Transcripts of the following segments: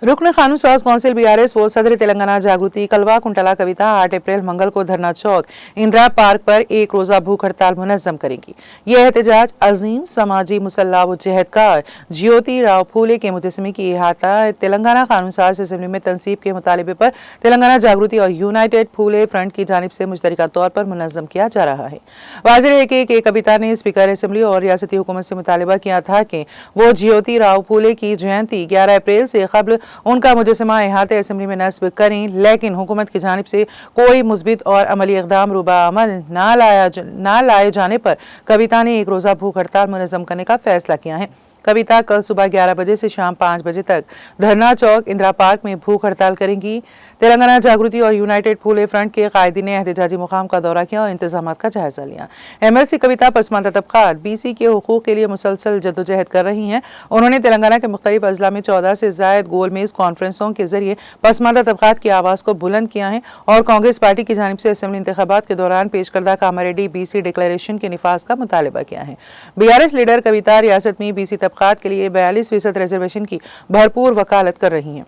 रुकन कानून साज कौंसिल बीआरएस व सदर तेलंगाना जागृति कलवा कुंटला कविता 8 अप्रैल मंगल को धरना चौक इंदिरा पार्क पर एक रोजा भूख हड़ताल मुनज्जम करेंगी। यह एहतजाज अजीम समाजी मुसल्ला व जहदकार ज्योति राव फूले के मुजस्समे की इहाता तेलंगाना कानून साज असेंबली में तनसीब के मुतालबे पर तेलंगाना जागृति और यूनाइटेड फूले फ्रंट की जानिब से मुश्तरका तौर पर मुनज्जम किया जा रहा है। वाज़ेह है कि कविता ने स्पीकर असेंबली और रियासती हुकूमत से मुतालबा किया था कि वो ज्योति राव फूले की जयंती 11 अप्रैल से कबल उनका मुजस्समा इहाते असेंबली में नस्ब करें, लेकिन हुकूमत की जानिब से कोई मुस्बित और अमली इक़दाम रूबा अमल ना लाए जाने पर कविता ने एक रोज़ा भूख हड़ताल मुनज़्ज़म करने का फैसला किया है। कविता कल सुबह 11 बजे से शाम 5 बजे तक धरना चौक इंदिरा पार्क में भूख हड़ताल करेंगी। तेलंगाना जागृति और यूनाइटेड फूले फ्रंट के कायदीन ने एहतजाजी मुकाम का दौरा किया और इंतजाम का जायजा लिया। एमएलसी कविता पसमानदा तबकात बीसी के हुकूक के लिए मुसलसल जद्दोजहद कर रही हैं। उन्होंने तेलंगाना के मुख्तलिफ अजला में 14 से जायद गोल मेज कॉन्फ्रेंसों के जरिए पसमानदा तबकात की आवाज़ को बुलंद किया है और कांग्रेस पार्टी की जानिब से असेंबली इंतखाबात के दौरान पेश करदा कामारेड्डी बीसी डिक्लेरेशन के निफाज का मुतालबा किया है। बीआरएस लीडर कविता रियासत में बीसी तबकात के लिए 42% रिजर्वेशन की भरपूर वकालत कर रही हैं।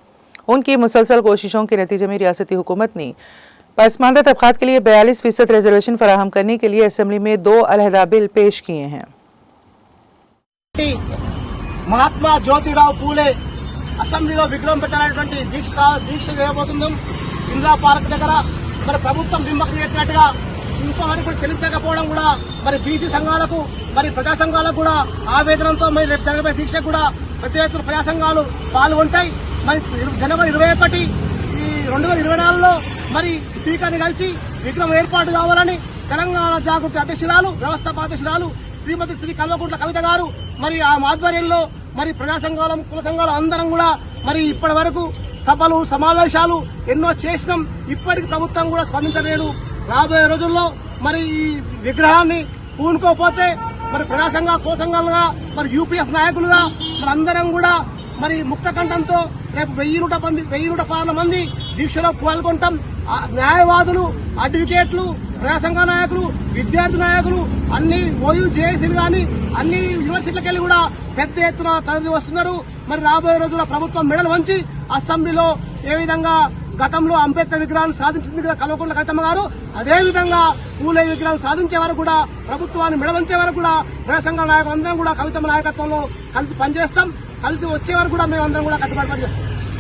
उनकी मुसलसल कोशिशों के नतीजे में रियासती हुकूमत ने पसमानदा तबकात के लिए 42% रिजर्वेशन फराहम करने के लिए असेंबली में 2 अलहदा बिल पेश किए हैं। महात्मा ज्योतिराव फूले అసెంబ్లీలో విగ్రహం పెట్టాలనేటువంటి దీక్ష చేయబోతున్నాం। ఇందిరా పార్క్ దగ్గర మరి ప్రభుత్వం నిమ్మకు చేసినట్టుగా ఇంతవరకు కూడా చెల్లించకపోవడం కూడా మరి బీసీ సంఘాలకు మరి ప్రజా సంఘాలకు కూడా ఆవేదనతో మరి రేపు జరగబోయే దీక్ష కూడా పెద్ద ఎత్తున ప్రజా సంఘాలు పాల్గొంటాయి। మరి జనవరి 21 2024లో మరి స్పీకర్ని కలిసి విగ్రహం ఏర్పాటు కావాలని తెలంగాణ జాగృతి అధ్యక్షురాలు వ్యవస్థాపాధ్యక్షురాలు శ్రీమతి శ్రీ కల్వకుంట్ల కవిత గారు మరి ఆ ఆధ్వర్యంలో మరి ప్రజా సంఘాలు కుల సంఘాలు అందరం కూడా మరి ఇప్పటి వరకు సభలు సమావేశాలు ఎన్నో చేసినాం। ఇప్పటికి ప్రభుత్వం కూడా స్పందించలేదు। రాబోయే రోజుల్లో మరి ఈ విగ్రహాన్ని పూనుకోపోతే మరి ప్రజా సంఘ కుల సంఘాలుగా మరి యూపీఎఫ్ నాయకులుగా మరి అందరం కూడా మరి ముక్త కంఠంతో రేపు 1100 మంది దీక్షలో పాల్గొంటాం। న్యాయవాదులు, అడ్వకేట్లు, ప్రజా సంఘ నాయకులు, విద్యార్థి నాయకులు అన్ని ఓయూ జేఏసీలు కానీ అన్ని యూనివర్సిటీలకు వెళ్లి కూడా పెద్ద ఎత్తున తరలి వస్తున్నారు। మరి రాబోయే రోజుల్లో ప్రభుత్వం మెడలు వంచి అసెంబ్లీలో ఏ విధంగా గతంలో అంబేద్కర్ విగ్రహాన్ని సాధించింది కదా కల్వకుంట్ల కవితమ్మ గారు, అదే విధంగా పూలే విగ్రహం సాధించే వరకు కూడా ప్రభుత్వాన్ని మెడవంచే వరకు కూడా ప్రజా సంఘ నాయకులు అందరం కూడా కవితమ్మ నాయకత్వంలో కలిసి పనిచేస్తాం। కలిసి వచ్చే వరకు కూడా మేమందరం కూడా కట్టుబడి పనిచేస్తాం।